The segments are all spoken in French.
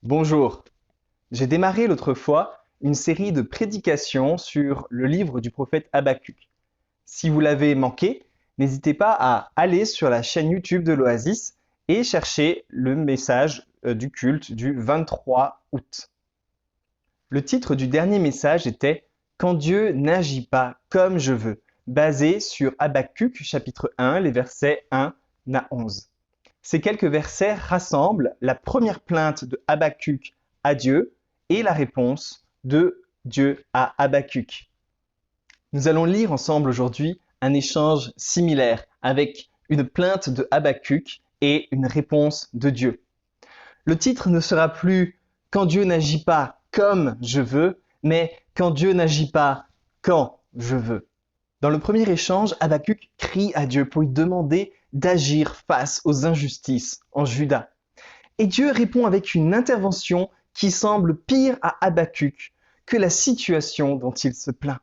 Bonjour, j'ai démarré l'autre fois une série de prédications sur le livre du prophète Habakkuk. Si vous l'avez manqué, n'hésitez pas à aller sur la chaîne YouTube de l'Oasis et chercher le message du culte du 23 août. Le titre du dernier message était Quand Dieu n'agit pas comme je veux, basé sur Habakkuk chapitre 1, les versets 1 à 11. Ces quelques versets rassemblent la première plainte de Habakkuk à Dieu et la réponse de Dieu à Habakkuk. Nous allons lire ensemble aujourd'hui un échange similaire avec une plainte de Habakkuk et une réponse de Dieu. Le titre ne sera plus « Quand Dieu n'agit pas comme je veux », mais « Quand Dieu n'agit pas quand je veux ». Dans le premier échange, Habakkuk crie à Dieu pour lui demander d'agir face aux injustices en Juda. Et Dieu répond avec une intervention qui semble pire à Habakkuk que la situation dont il se plaint.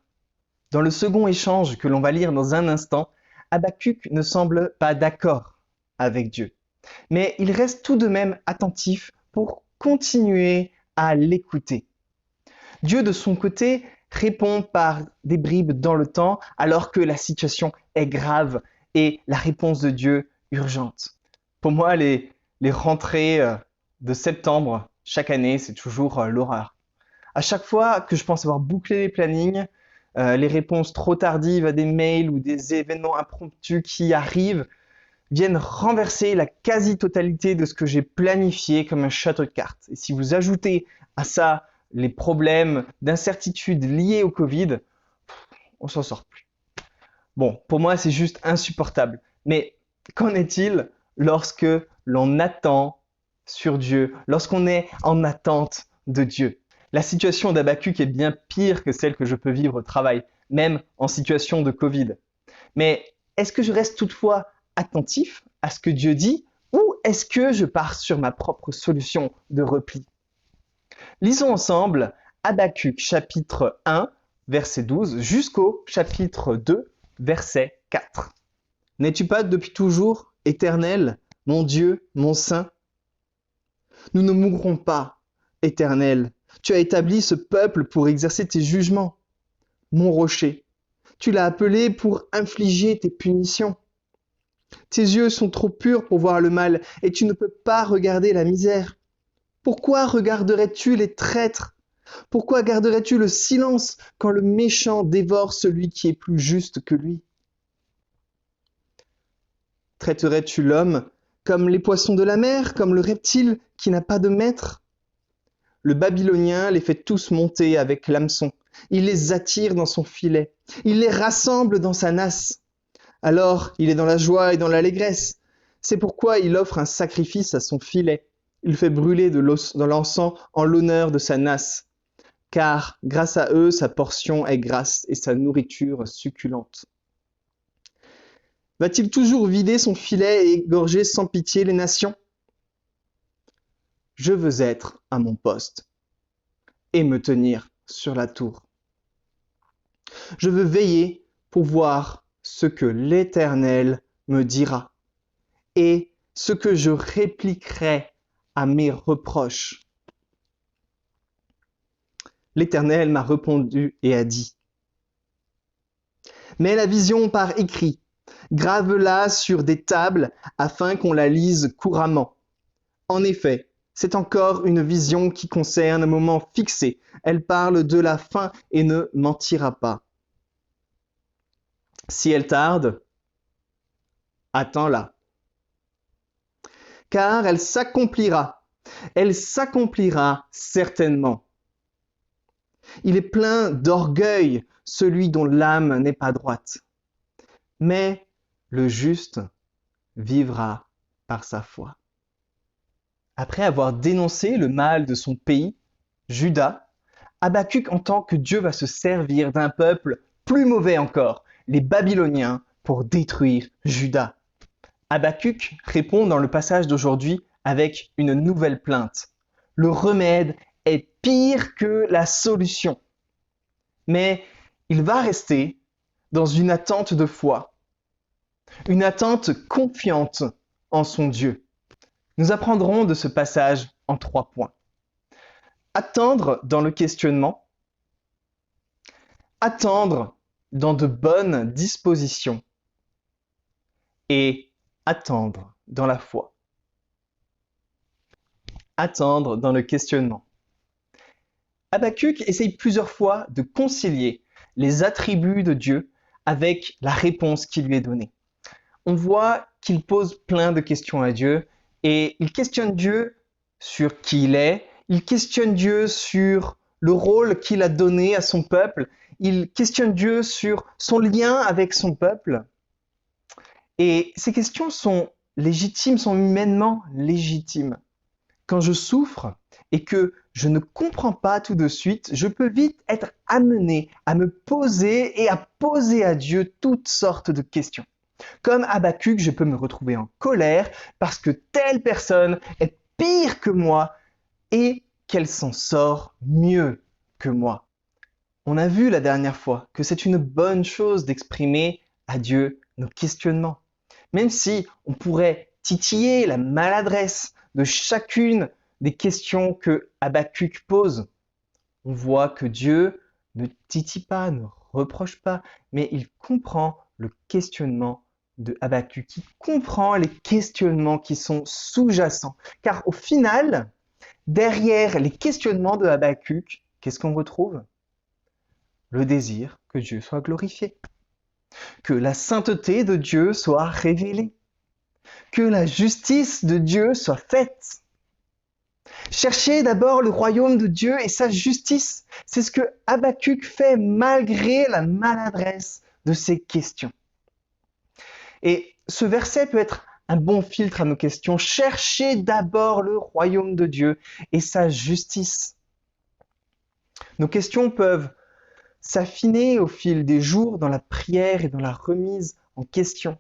Dans le second échange que l'on va lire dans un instant, Habakkuk ne semble pas d'accord avec Dieu. Mais il reste tout de même attentif pour continuer à l'écouter. Dieu, de son côté, répond par des bribes dans le temps alors que la situation est grave et la réponse de Dieu urgente. Pour moi, les rentrées de septembre chaque année, c'est toujours l'horreur. À chaque fois que je pense avoir bouclé les plannings, les réponses trop tardives à des mails ou des événements impromptus qui arrivent viennent renverser la quasi-totalité de ce que j'ai planifié comme un château de cartes. Et si vous ajoutez à ça les problèmes d'incertitude liés au Covid, on s'en sort plus. Bon, pour moi, c'est juste insupportable. Mais qu'en est-il lorsque l'on attend sur Dieu, lorsqu'on est en attente de Dieu? La situation d'Habakkuk est bien pire que celle que je peux vivre au travail, même en situation de Covid. Mais est-ce que je reste toutefois attentif à ce que Dieu dit ou est-ce que je pars sur ma propre solution de repli? Lisons ensemble Habakkuk chapitre 1, verset 12 jusqu'au chapitre 2, verset 4. N'es-tu pas depuis toujours, Éternel, mon Dieu, mon Saint? Nous ne mourrons pas, Éternel. Tu as établi ce peuple pour exercer tes jugements. Mon rocher, tu l'as appelé pour infliger tes punitions. Tes yeux sont trop purs pour voir le mal et tu ne peux pas regarder la misère. Pourquoi regarderais-tu les traîtres? Pourquoi garderais-tu le silence quand le méchant dévore celui qui est plus juste que lui? Traiterais-tu l'homme comme les poissons de la mer, comme le reptile qui n'a pas de maître? Le Babylonien les fait tous monter avec l'hameçon. Il les attire dans son filet. Il les rassemble dans sa nasse. Alors il est dans la joie et dans l'allégresse. C'est pourquoi il offre un sacrifice à son filet. Il fait brûler de l'encens en l'honneur de sa nasse. Car grâce à eux, sa portion est grasse et sa nourriture succulente. Va-t-il toujours vider son filet et égorger sans pitié les nations? Je veux être à mon poste et me tenir sur la tour. Je veux veiller pour voir ce que l'Éternel me dira et ce que je répliquerai à mes reproches. L'Éternel m'a répondu et a dit: mets la vision par écrit, grave-la sur des tables afin qu'on la lise couramment. En effet, c'est encore une vision qui concerne un moment fixé. Elle parle de la fin et ne mentira pas. Si elle tarde, attends-la. Car elle s'accomplira. Elle s'accomplira certainement. Il est plein d'orgueil, celui dont l'âme n'est pas droite. Mais le juste vivra par sa foi. Après avoir dénoncé le mal de son pays, Juda, Habakkuk entend que Dieu va se servir d'un peuple plus mauvais encore, les Babyloniens, pour détruire Juda. Habakkuk répond dans le passage d'aujourd'hui avec une nouvelle plainte. Le remède est pire que la solution. Mais il va rester dans une attente de foi, une attente confiante en son Dieu. Nous apprendrons de ce passage en 3 points. Attendre dans le questionnement, attendre dans de bonnes dispositions et attendre dans la foi. Attendre dans le questionnement. Habakkuk essaye plusieurs fois de concilier les attributs de Dieu avec la réponse qui lui est donnée. On voit qu'il pose plein de questions à Dieu et il questionne Dieu sur qui il est, il questionne Dieu sur le rôle qu'il a donné à son peuple, il questionne Dieu sur son lien avec son peuple. Et ces questions sont légitimes, sont humainement légitimes. Quand je souffre et que je ne comprends pas tout de suite, je peux vite être amené à me poser et à poser à Dieu toutes sortes de questions. Comme Habakkuk, je peux me retrouver en colère parce que telle personne est pire que moi et qu'elle s'en sort mieux que moi. On a vu la dernière fois que c'est une bonne chose d'exprimer à Dieu nos questionnements. Même si on pourrait titiller la maladresse de chacune des questions que Habakkuk pose, on voit que Dieu ne titille pas, ne reproche pas, mais il comprend le questionnement de Habakkuk, il comprend les questionnements qui sont sous-jacents. Car au final, derrière les questionnements de Habakkuk, qu'est-ce qu'on retrouve? Le désir que Dieu soit glorifié, que la sainteté de Dieu soit révélée, que la justice de Dieu soit faite. Cherchez d'abord le royaume de Dieu et sa justice. C'est ce que Habakkuk fait malgré la maladresse de ses questions. Et ce verset peut être un bon filtre à nos questions. Cherchez d'abord le royaume de Dieu et sa justice. Nos questions peuvent s'affiner au fil des jours dans la prière et dans la remise en question.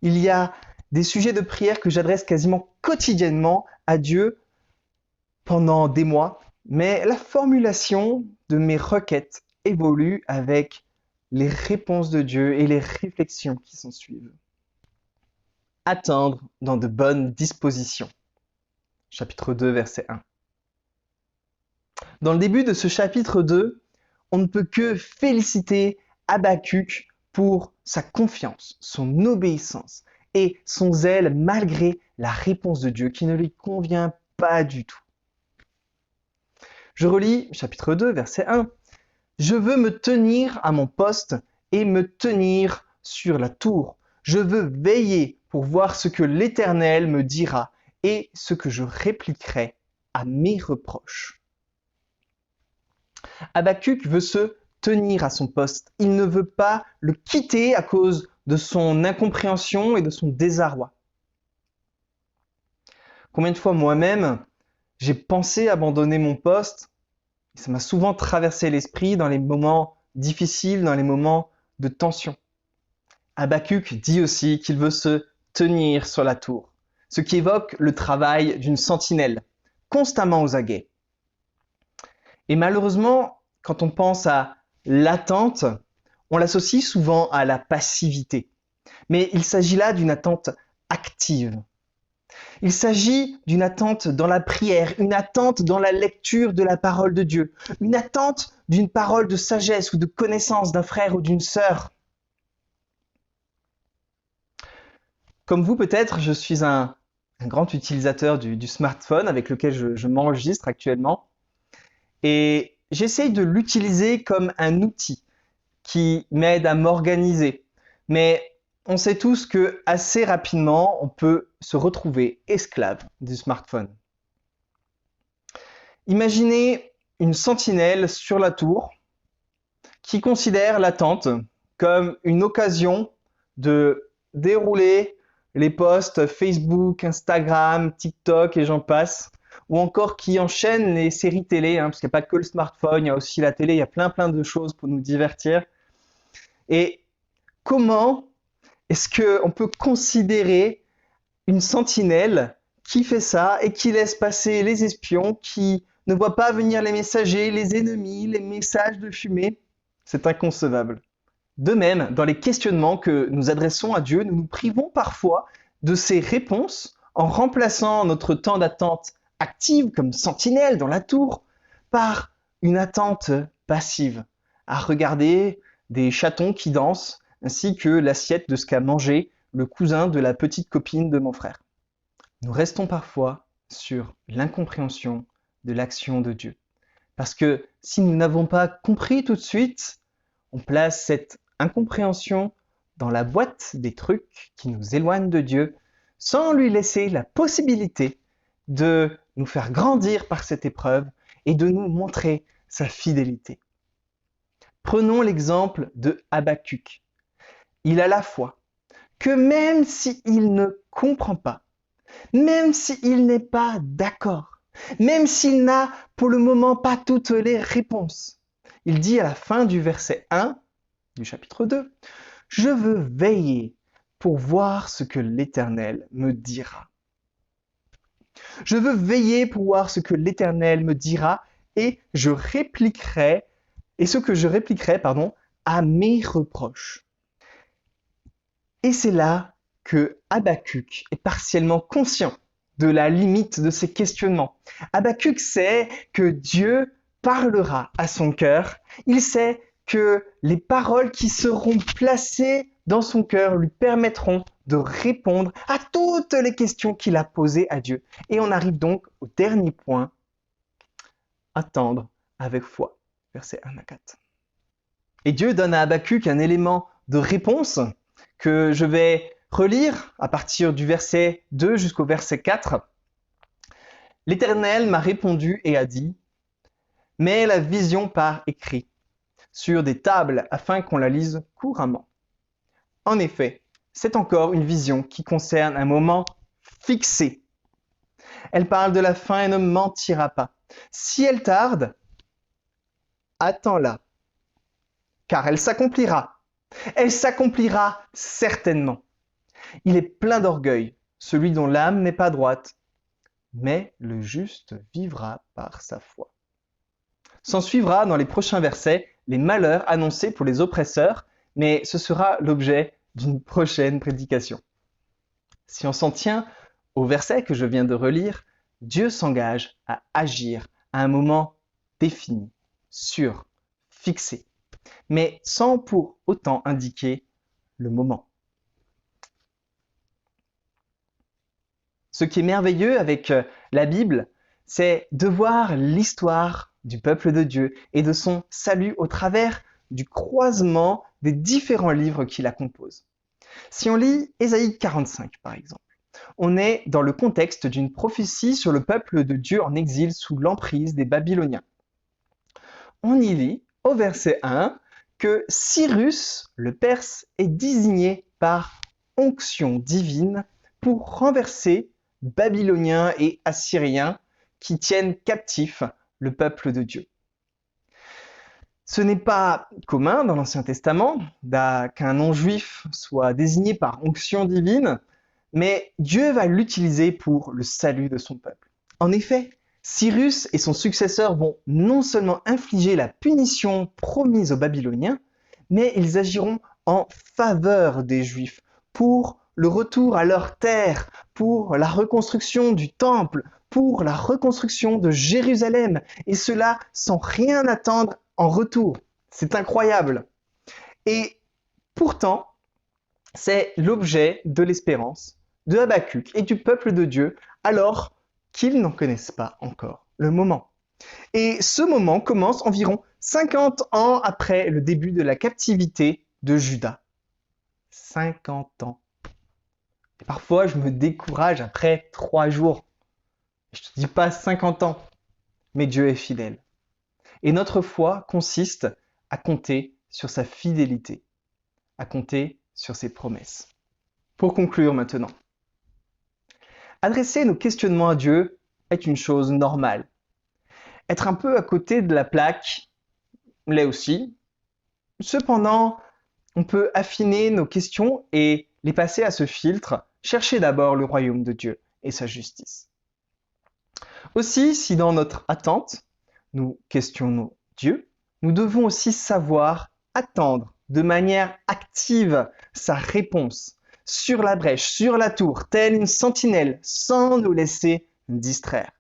Il y a des sujets de prière que j'adresse quasiment quotidiennement à Dieu pendant des mois, mais la formulation de mes requêtes évolue avec les réponses de Dieu et les réflexions qui s'en suivent. Attendre dans de bonnes dispositions. Chapitre 2, verset 1. Dans le début de ce chapitre 2, on ne peut que féliciter Habakkuk pour sa confiance, son obéissance et son zèle malgré la réponse de Dieu qui ne lui convient pas du tout. Je relis chapitre 2, verset 1. « Je veux me tenir à mon poste et me tenir sur la tour. Je veux veiller pour voir ce que l'Éternel me dira et ce que je répliquerai à mes reproches. » Habakkuk veut se tenir à son poste. Il ne veut pas le quitter à cause de son incompréhension et de son désarroi. Combien de fois moi-même, j'ai pensé abandonner mon poste? Ça m'a souvent traversé l'esprit dans les moments difficiles, dans les moments de tension. Habakkuk dit aussi qu'il veut se tenir sur la tour, ce qui évoque le travail d'une sentinelle, constamment aux aguets. Et malheureusement, quand on pense à l'attente, on l'associe souvent à la passivité. Mais il s'agit là d'une attente active. Il s'agit d'une attente dans la prière, une attente dans la lecture de la parole de Dieu, une attente d'une parole de sagesse ou de connaissance d'un frère ou d'une sœur. Comme vous peut-être, je suis un grand utilisateur du smartphone avec lequel je m'enregistre actuellement. Et j'essaye de l'utiliser comme un outil qui m'aide à m'organiser. Mais on sait tous que assez rapidement, on peut se retrouver esclave du smartphone. Imaginez une sentinelle sur la tour qui considère l'attente comme une occasion de dérouler les posts Facebook, Instagram, TikTok et j'en passe, ou encore qui enchaîne les séries télé, parce qu'il n'y a pas que le smartphone, il y a aussi la télé, il y a plein de choses pour nous divertir. Et comment est-ce qu'on peut considérer une sentinelle qui fait ça et qui laisse passer les espions, qui ne voit pas venir les messagers, les ennemis, les messages de fumée? C'est inconcevable. De même, dans les questionnements que nous adressons à Dieu, nous nous privons parfois de ses réponses en remplaçant notre temps d'attente active comme sentinelle dans la tour par une attente passive, à regarder des chatons qui dansent, ainsi que l'assiette de ce qu'a mangé le cousin de la petite copine de mon frère. Nous restons parfois sur l'incompréhension de l'action de Dieu. Parce que si nous n'avons pas compris tout de suite, on place cette incompréhension dans la boîte des trucs qui nous éloignent de Dieu, sans lui laisser la possibilité de nous faire grandir par cette épreuve et de nous montrer sa fidélité. Prenons l'exemple de Habakkuk. Il a la foi que même s'il ne comprend pas, même s'il n'est pas d'accord, même s'il n'a pour le moment pas toutes les réponses, il dit à la fin du verset 1 du chapitre 2, « Je veux veiller pour voir ce que l'Éternel me dira. » Je veux veiller pour voir ce que l'Éternel me dira et je répliquerai, et ce que je répliquerai, à mes reproches. Et c'est là que Habakkuk est partiellement conscient de la limite de ses questionnements. Habakkuk sait que Dieu parlera à son cœur. Il sait que les paroles qui seront placées dans son cœur lui permettront de répondre à toutes les questions qu'il a posées à Dieu. Et on arrive donc au dernier point, attendre avec foi, versets 1 à 4. Et Dieu donne à Habakkuk un élément de réponse que je vais relire à partir du verset 2 jusqu'au verset 4. L'Éternel m'a répondu et a dit, « Mets la vision par écrit, sur des tables afin qu'on la lise couramment. » En effet, c'est encore une vision qui concerne un moment fixé. Elle parle de la fin et ne mentira pas. Si elle tarde, attends-la, car elle s'accomplira. Elle s'accomplira certainement. Il est plein d'orgueil, celui dont l'âme n'est pas droite, mais le juste vivra par sa foi. S'en suivra dans les prochains versets les malheurs annoncés pour les oppresseurs, mais ce sera l'objet d'une prochaine prédication. Si on s'en tient au verset que je viens de relire, Dieu s'engage à agir à un moment défini, sûr, fixé, mais sans pour autant indiquer le moment. Ce qui est merveilleux avec la Bible, c'est de voir l'histoire du peuple de Dieu et de son salut au travers du croisement des différents livres qui la composent. Si on lit Ésaïe 45 par exemple, on est dans le contexte d'une prophétie sur le peuple de Dieu en exil sous l'emprise des Babyloniens. On y lit au verset 1 que Cyrus le Perse est désigné par onction divine pour renverser Babyloniens et Assyriens qui tiennent captif le peuple de Dieu. Ce n'est pas commun dans l'Ancien Testament qu'un non-juif soit désigné par onction divine, mais Dieu va l'utiliser pour le salut de son peuple. En effet, Cyrus et son successeur vont non seulement infliger la punition promise aux Babyloniens, mais ils agiront en faveur des Juifs pour le retour à leur terre, pour la reconstruction du temple, pour la reconstruction de Jérusalem, et cela sans rien attendre en retour. C'est incroyable. Et pourtant, c'est l'objet de l'espérance de Habakkuk et du peuple de Dieu, alors qu'ils n'en connaissent pas encore le moment. Et ce moment commence environ 50 ans après le début de la captivité de Juda. 50 ans. Et parfois, je me décourage après 3 jours. Je ne te dis pas 50 ans, mais Dieu est fidèle. Et notre foi consiste à compter sur sa fidélité, à compter sur ses promesses. Pour conclure maintenant, adresser nos questionnements à Dieu est une chose normale. Être un peu à côté de la plaque l'est aussi. Cependant, on peut affiner nos questions et les passer à ce filtre, chercher d'abord le royaume de Dieu et sa justice. Aussi, si dans notre attente, nous questionnons Dieu, nous devons aussi savoir attendre de manière active sa réponse sur la brèche, sur la tour, telle une sentinelle, sans nous laisser distraire.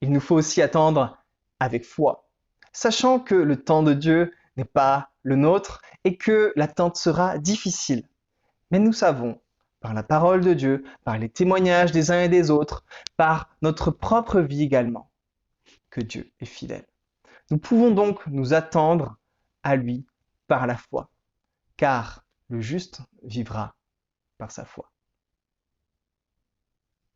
Il nous faut aussi attendre avec foi, sachant que le temps de Dieu n'est pas le nôtre et que l'attente sera difficile. Mais nous savons, par la parole de Dieu, par les témoignages des uns et des autres, par notre propre vie également, que Dieu est fidèle. Nous pouvons donc nous attendre à lui par la foi, car le juste vivra par sa foi.